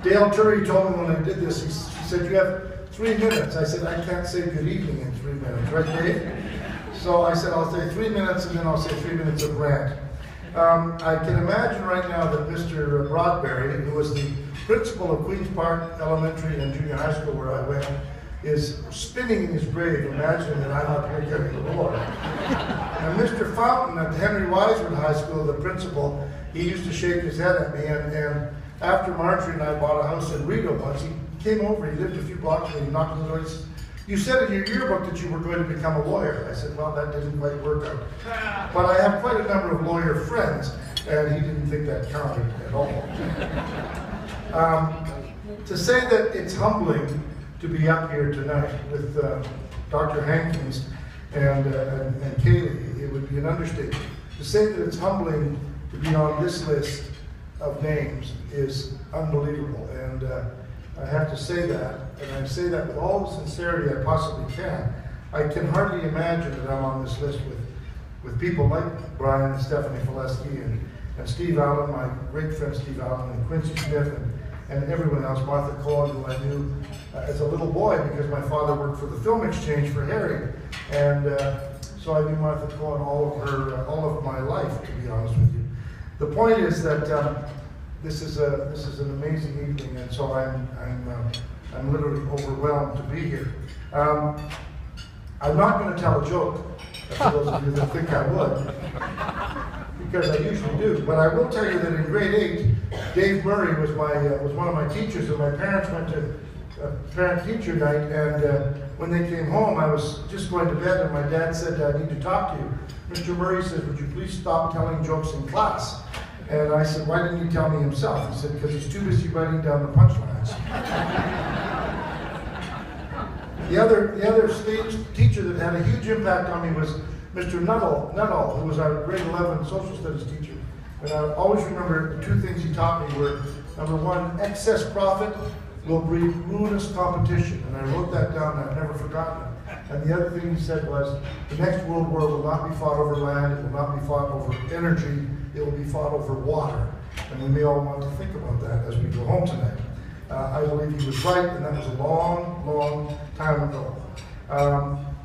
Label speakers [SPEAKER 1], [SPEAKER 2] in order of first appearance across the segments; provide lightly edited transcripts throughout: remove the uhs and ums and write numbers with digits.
[SPEAKER 1] Dale Turry told me when I did this, she said, you have 3 minutes. I said, I can't say good evening in 3 minutes, right, Dave? So I said, I'll say 3 minutes, and then I'll say 3 minutes of rant. I can imagine right now that Mr. Broadberry, who was the principal of Queen's Park Elementary and Junior High School where I went, is spinning in his grave, imagining that I'm up here getting the Lord. And Mr. Fountain at Henry Wiseman High School, the principal, he used to shake his head at me, and after Marjorie and I bought a house in Rideau once, he came over, he lived a few blocks away, he knocked on the door, and he said, you said in your yearbook that you were going to become a lawyer. I said, well, that didn't quite work out. But I have quite a number of lawyer friends, and he didn't think that counted at all. To say that it's humbling to be up here tonight with Dr. Hankins and Kaylee, it would be an understatement. To say that it's humbling to be on this list of names is unbelievable, and I have to say that, and I say that with all the sincerity I possibly can. I can hardly imagine that I'm on this list with people like Brian and Stephanie Fileski and Steve Allen, my great friend Steve Allen, and Quincy Smith, and everyone else, Martha Cohen, who I knew as a little boy because my father worked for the Film Exchange for Herring, and so I knew Martha Cohen all of my life, to be honest with you. The point is that this is an amazing evening, and so I'm literally overwhelmed to be here. I'm not going to tell a joke, for those of you that think I would, because I usually do. But I will tell you that in grade 8, Dave Murray was one of my teachers, and my parents went to parent-teacher night, and when they came home, I was just going to bed, and my dad said, I need to talk to you. Mr. Murray says, would you please stop telling jokes in class? And I said, why didn't he tell me himself? He said, because he's too busy writing down the punchlines. The other stage teacher that had a huge impact on me was Mr. Nuttall, who was our grade 11 social studies teacher. And I always remember the 2 things he taught me were, number 1, excess profit will breed ruinous competition. And I wrote that down, and I've never forgotten it. And the other thing he said was, the next world war will not be fought over land, it will not be fought over energy, it will be fought over water. And we may all want to think about that as we go home tonight. I believe he was right, and that was a long, long time ago.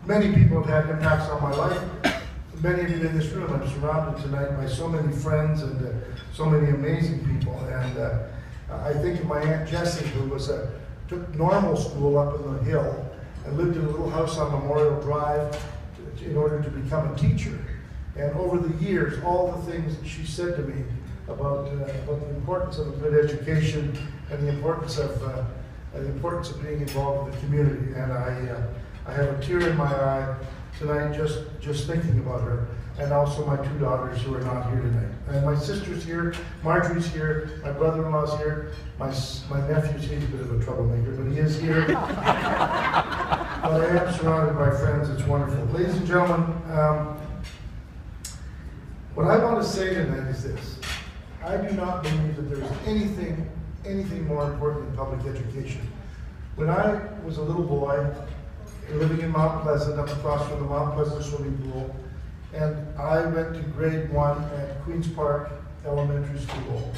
[SPEAKER 1] Many people have had impacts on my life. Many of you in this room, I'm surrounded tonight by so many friends and so many amazing people. And I think of my Aunt Jessie, who took normal school up in the hill and lived in a little house on Memorial Drive in order to become a teacher. And over the years, all the things that she said to me about the importance of a good education and the importance of being involved in the community. And I have a tear in my eye tonight just thinking about her, and also my 2 daughters who are not here tonight. And my sister's here, Marjorie's here, my brother-in-law's here, my nephew's here, he's a bit of a troublemaker, but he is here. But I am surrounded by friends, it's wonderful. Ladies and gentlemen, what I want to say tonight is this. I do not believe that there's anything more important than public education. When I was a little boy, living in Mount Pleasant, up across from the Mount Pleasant swimming pool, and I went to grade 1 at Queen's Park Elementary School.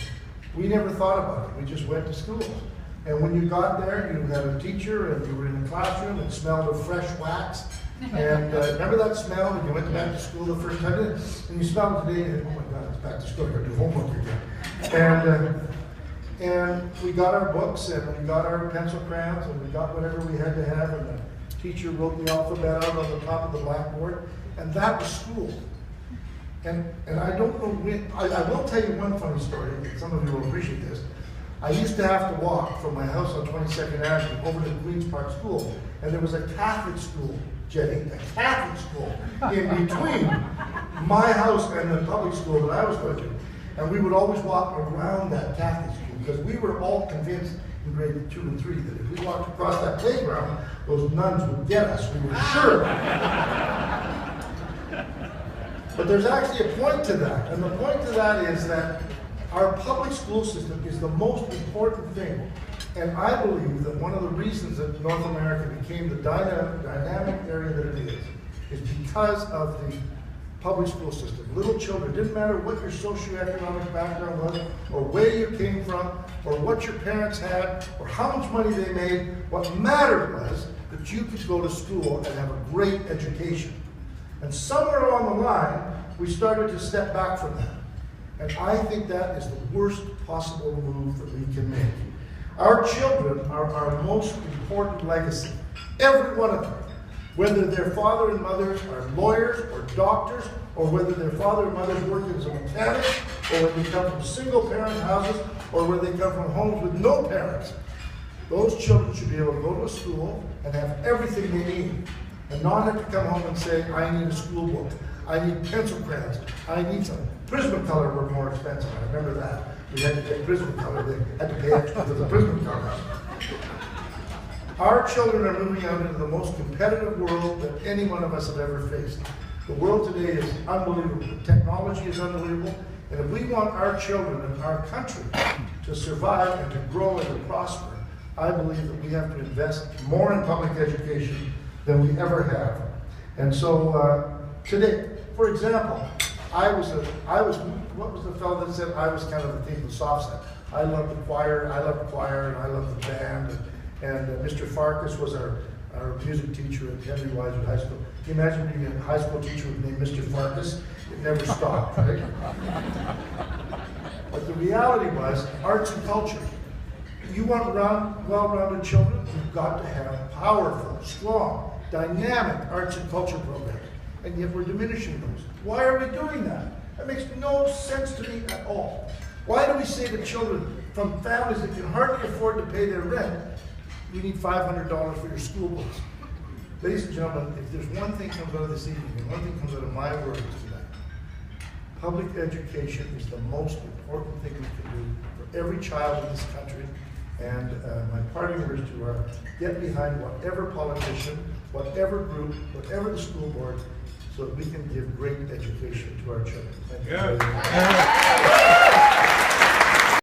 [SPEAKER 1] We never thought about it, we just went to school. And when you got there, you had a teacher, and you were in the classroom, it smelled of fresh wax. And remember that smell when you went back to school the first time? And you smell it today, and oh my God, it's back to school, I gotta do homework again. And we got our books, and we got our pencil crayons, and we got whatever we had to have, and the teacher wrote the alphabet out on the top of the blackboard, and that was school. And I don't know when, I will tell you one funny story, some of you will appreciate this. I used to have to walk from my house on 22nd Avenue over to Queen's Park School, and there was a Catholic school, Jenny, a Catholic school in between my house and the public school that I was going to. And we would always walk around that Catholic school because we were all convinced in grade 2 and 3 that if we walked across that playground, those nuns would get us. We were sure. But there's actually a point to that. And the point to that is that our public school system is the most important thing. And I believe that one of the reasons that North America became the dynamic area that it is because of the public school system. Little children, didn't matter what your socioeconomic background was, or where you came from, or what your parents had, or how much money they made. What mattered was that you could go to school and have a great education. And somewhere along the line, we started to step back from that. And I think that is the worst possible move that we can make. Our children are our most important legacy. Every one of them. Whether their father and mothers are lawyers or doctors, or whether their father and mothers work as a mechanic, or whether they come from single-parent houses, or whether they come from homes with no parents, those children should be able to go to a school and have everything they need, and not have to come home and say, I need a school book, I need pencil crayons, I need some. Prismacolor were more expensive, I remember that. We had to pay Prismacolor, they had to pay extra for the Prismacolor. Our children are moving out into the most competitive world that any one of us have ever faced. The world today is unbelievable. Technology is unbelievable. And if we want our children and our country to survive and to grow and to prosper, I believe that we have to invest more in public education than we ever have. And so today, for example, what was the fellow that said I was kind of the king of the soft side? I love the choir, and I love the band. And Mr. Farkas was our music teacher at Henry Weiser High School. Can you imagine being a high school teacher named Mr. Farkas? It never stopped, right? But the reality was, arts and culture. You want well-rounded children, you've got to have powerful, strong, dynamic arts and culture programs. And yet we're diminishing those. Why are we doing that? That makes no sense to me at all. Why do we say to children from families that can hardly afford to pay their rent, you need $500 for your school books? Ladies and gentlemen, if there's one thing comes out of this evening, and one thing comes out of my words tonight, public education is the most important thing we can do for every child in this country. And my parting words to you are, get behind whatever politician, whatever group, whatever the school board, so that we can give great education to our children. Thank you.